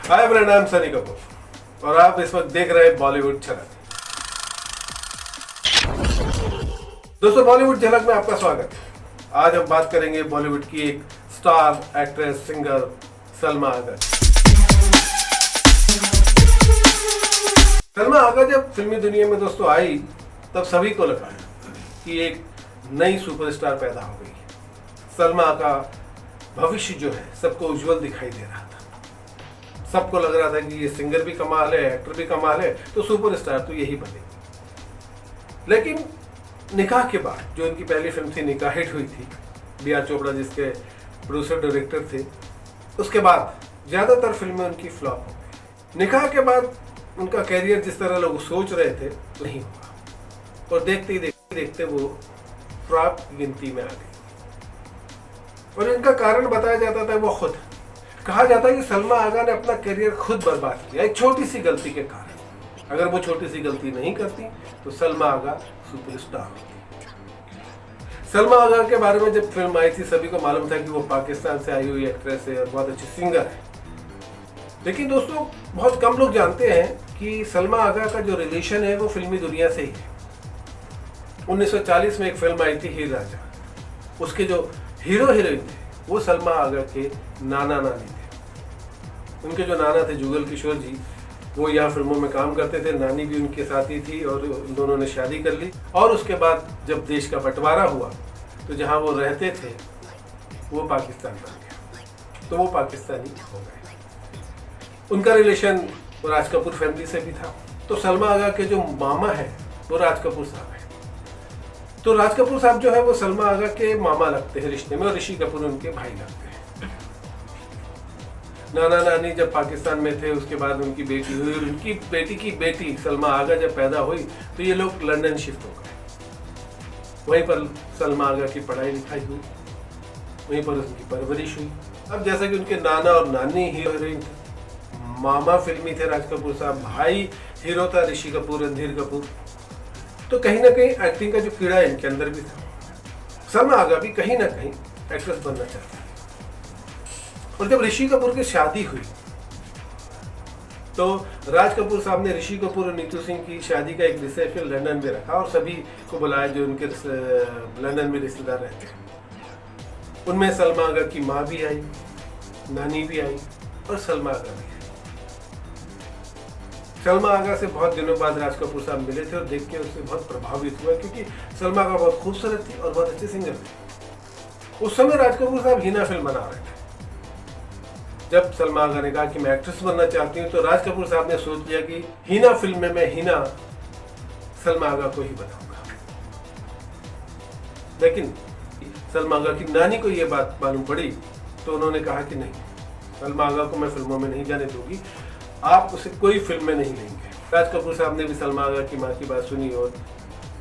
हाय, मेरा नाम सनी कपूर और आप इस वक्त देख रहे हैं बॉलीवुड झलक। दोस्तों, बॉलीवुड झलक में आपका स्वागत है। आज हम बात करेंगे बॉलीवुड की एक स्टार एक्ट्रेस सिंगर सलमा आगा। सलमा आगा जब फिल्मी दुनिया में दोस्तों आई तब सभी को लगा कि एक नई सुपरस्टार पैदा हो गई। सलमा का भविष्य जो है सबको उज्जवल दिखाई दे रहा था। सबको लग रहा था कि ये सिंगर भी कमाल है, एक्टर भी कमाल है, तो सुपरस्टार तो यही बनेगी। लेकिन निकाह के बाद जो उनकी पहली फिल्म थी निकाह हिट हुई थी, B.R. चोपड़ा जिसके प्रोड्यूसर डायरेक्टर थे, उसके बाद ज़्यादातर फिल्में उनकी फ्लॉप हो गई। निकाह के बाद उनका कैरियर जिस तरह लोग सोच रहे थे नहीं हुआ और देखते ही देखते वो फ्लॉप की गिनती में आ गई। और इनका कारण बताया जाता था वो खुद। कहा जाता है कि सलमा आगा ने अपना करियर खुद बर्बाद किया एक छोटी सी गलती के कारण। अगर वो छोटी सी गलती नहीं करती तो सलमा आगा सुपरस्टार होती। सलमा आगा के बारे में जब फिल्म आई थी सभी को मालूम था कि वो पाकिस्तान से आई हुई एक्ट्रेस है और बहुत अच्छी सिंगर है। लेकिन दोस्तों, बहुत कम लोग जानते हैं कि सलमा आगा का जो रिलेशन है वो फिल्मी दुनिया से ही है। 1940 में एक फिल्म आई थी हीर राजा। उसके जो हीरो हीरोइन थे वो सलमा आगा के नाना नानी थे। उनके जो नाना थे जुगल किशोर जी, वो यहाँ फिल्मों में काम करते थे। नानी भी उनके साथ ही थी और उन दोनों ने शादी कर ली। और उसके बाद जब देश का बंटवारा हुआ तो जहाँ वो रहते थे वो पाकिस्तान बन गया, तो वो पाकिस्तानी हो गए। उनका रिलेशन राज कपूर फैमिली से भी था। तो सलमा आगा के जो मामा है वो राज कपूर साहब है। तो राज कपूर साहब जो है वो सलमा आगा के मामा लगते हैं रिश्ते में, और ऋषि कपूर उनके भाई लगते हैं। नाना नानी जब पाकिस्तान में थे उसके बाद उनकी बेटी हुई और उनकी बेटी की बेटी सलमा आगा जब पैदा हुई तो ये लोग लंदन शिफ्ट हो गए। वहीं पर सलमा आगा की पढ़ाई लिखाई हुई, वहीं पर उनकी परवरिश हुई। अब जैसा कि उनके नाना और नानी हीरोइन थे, मामा फिल्मी थे राज कपूर साहब, भाई हीरो था ऋषि कपूर रणधीर कपूर, तो कहीं ना कहीं एक्टिंग का जो कीड़ा है इनके अंदर भी था। सलमा आगा भी कहीं ना कहीं एक्ट्रेस बनना चाहती है। और जब ऋषि कपूर की शादी हुई तो राज कपूर साहब ने ऋषि कपूर और नीतू सिंह की शादी का एक रिसेप्शन लंदन में रखा और सभी को बुलाया जो उनके लंदन में रिश्तेदार रहते हैं। उनमें सलमा आगा की माँ भी आई, नानी भी आई और सलमा आगा भी। सलमा आगा से बहुत दिनों बाद राज कपूर साहब मिले थे और देख के उससे बहुत प्रभावित हुआ, क्योंकि सलमा आगा बहुत खूबसूरत थी और बहुत अच्छे सिंगर थे। उस समय राज कपूर साहब हीना फिल्म बना रहे थे। जब सलमा आगा ने कहा कि मैं एक्ट्रेस बनना चाहती हूँ तो राज कपूर साहब ने सोच लिया कि हीना फिल्म में मैं हीना सलमा आगा को ही बनाऊंगा। लेकिन सलमा आगा की नानी को यह बात मालूम पड़ी तो उन्होंने कहा कि नहीं, सलमा आगा को मैं फिल्मों में नहीं जाने दूंगी, आप उसे कोई फिल्म में नहीं लेंगे। राज कपूर साहब ने भी सलमा आगा की माँ की बात सुनी और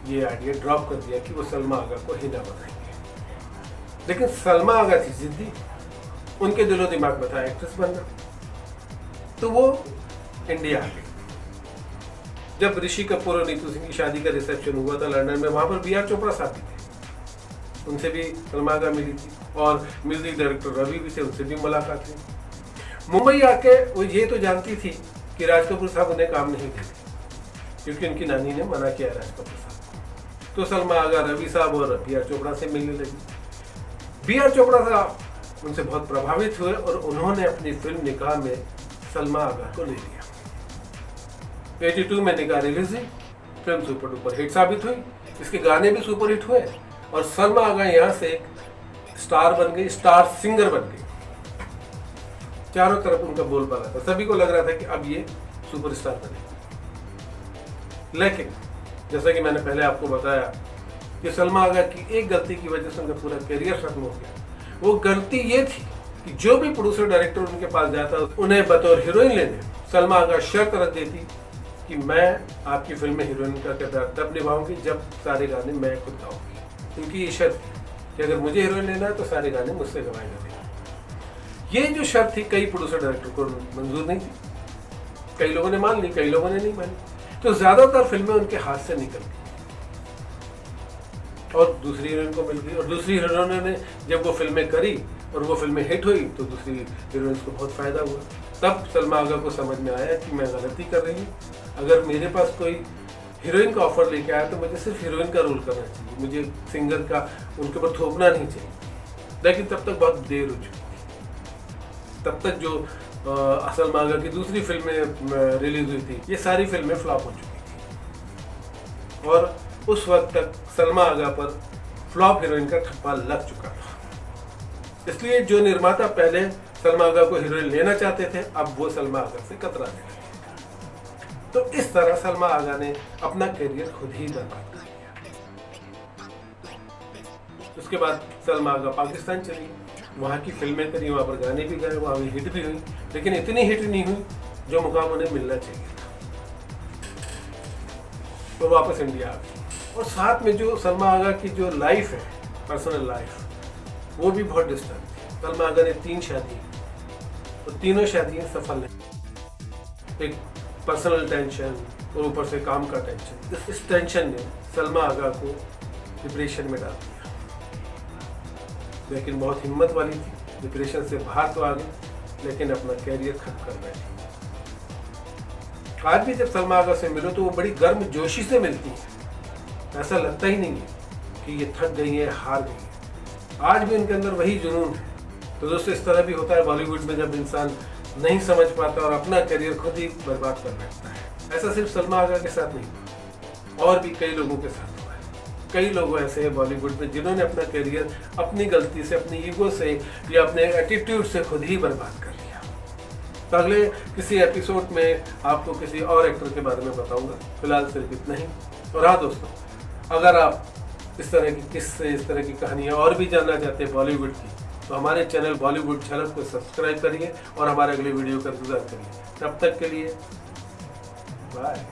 ये आइडिया ड्रॉप कर दिया कि वो सलमा आगा को हीना बनाएंगे। लेकिन सलमा आगा थी जिद्दी, उनके दिलो दिमाग में था एक्ट्रेस बनना, तो वो इंडिया आ गई। जब ऋषि कपूर और नीतू सिंह की शादी का रिसेप्शन हुआ था लंदन में, वहां पर B.R. चोपड़ा साहब भी थे, उनसे भी सलमा आगा मिली थी और म्यूजिक डायरेक्टर रवि भी थे, उनसे भी मुलाकात हुई। मुंबई आके वो ये तो जानती थी कि राज कपूर साहब उन्हें काम नहीं देते, क्योंकि उनकी नानी ने मना किया राज कपूर साहब। तो सलमा आगा रवि साहब और B.R. चोपड़ा से मिलने लगी। B.R. चोपड़ा साहब उनसे बहुत प्रभावित हुए और उन्होंने अपनी फिल्म निकाह में सलमा आगा को ले लिया। 82 में निकाह रिलीज हुई, फिल्म सुपर डुपर हिट साबित हुई, इसके गाने भी सुपर हिट हुए और सलमा आगा यहाँ से एक स्टार बन गई, स्टार सिंगर बन गई। चारों तरफ उनका बोलबाला था, सभी को लग रहा था कि अब ये सुपरस्टार बनेगी। लेकिन जैसा कि मैंने पहले आपको बताया कि सलमा आगा की एक गलती की वजह से उनका पूरा करियर खत्म हो गया। वो गलती ये थी कि जो भी प्रोड्यूसर डायरेक्टर उनके पास जाता उन्हें बतौर हीरोइन लेने सलमा आगा शर्त रख देती कि मैं आपकी फिल्म में हीरोइन का किरदार तब निभाऊंगी जब सारे गाने मैं खुद गाऊंगी। उनकी ये शर्त थी कि अगर मुझे हीरोइन लेना है तो सारे गाने मुझसे गवाए जाते। ये जो शर्त थी कई प्रोड्यूसर डायरेक्टर को मंजूर नहीं थी, कई लोगों ने मान ली, कई लोगों ने नहीं मानी। तो ज्यादातर फिल्में उनके हाथ से निकल गई और दूसरी हीरोइन को मिल गई। और दूसरी हीरोइनों ने जब वो फिल्में करी और वो फिल्में हिट हुई तो दूसरी हीरोइंस को बहुत फ़ायदा हुआ। तब सलमा आगा को समझ में आया कि मैं गलती कर रही हूँ, अगर मेरे पास कोई हीरोइन का ऑफर लेके आया तो मुझे सिर्फ हीरोइन का रोल करना चाहिए, मुझे सिंगर का उनके ऊपर थोपना नहीं चाहिए। लेकिन तब तक बहुत देर हो चुकी थी। तब तक जो सलमा आगा की दूसरी फिल्में रिलीज हुई थी, ये सारी फिल्में फ्लॉप हो चुकी थी और उस वक्त तक सलमा आगा पर फ्लॉप हीरोइन का ठप्पा लग चुका था। इसलिए जो निर्माता पहले सलमा आगा को हीरोइन लेना चाहते थे, अब वो सलमा आगा से कतराने लगे। तो इस तरह सलमा आगा ने अपना करियर खुद ही बर्बाद कर लिया। उसके बाद सलमा आगा पाकिस्तान चली, वहाँ की फिल्में करी, वहाँ पर गाने भी गाए, वहाँ भी हिट भी हुई, लेकिन इतनी हिट नहीं हुई जो मुकाम उन्हें मिलना चाहिए था। तो वापस इंडिया आ गई और साथ में जो सलमा आगा की जो लाइफ है, पर्सनल लाइफ, वो भी बहुत डिस्टर्ब थी। सलमा आगा ने 3 शादी और तीनों शादियाँ सफल नहीं। एक पर्सनल टेंशन और ऊपर से काम का टेंशन, इस टेंशन ने सलमा आगा को डिप्रेशन में डाल दिया। लेकिन बहुत हिम्मत वाली थी, डिप्रेशन से बाहर तो आ गई, लेकिन अपना कैरियर खत्म कर बैठी। आज भी जब सलमा आगा से मिलो तो वो बड़ी गर्म जोशी से मिलती है, ऐसा लगता ही नहीं है कि ये थक गई है, हार गई है। आज भी उनके अंदर वही जुनून है। तो दोस्तों, इस तरह भी होता है बॉलीवुड में, जब इंसान नहीं समझ पाता और अपना करियर खुद ही बर्बाद कर बैठता है। ऐसा सिर्फ सलमा आगा के साथ नहीं, और भी कई लोगों के साथ हुआ है। कई लोग ऐसे हैं बॉलीवुड में जिन्होंने अपना करियर अपनी गलती से, अपनी ईगो से या अपने एटीट्यूड से खुद ही बर्बाद कर लिया। तो अगले किसी एपिसोड में आपको किसी और एक्टर के बारे में बताऊंगा। फिलहाल सिर्फ इतना ही। और हाँ दोस्तों, अगर आप इस तरह की किस्से, इस तरह की कहानियाँ और भी जानना चाहते हैं बॉलीवुड की, तो हमारे चैनल बॉलीवुड झलक को सब्सक्राइब करिए और हमारे अगले वीडियो का इंतजार करिए। तब तक के लिए बाय।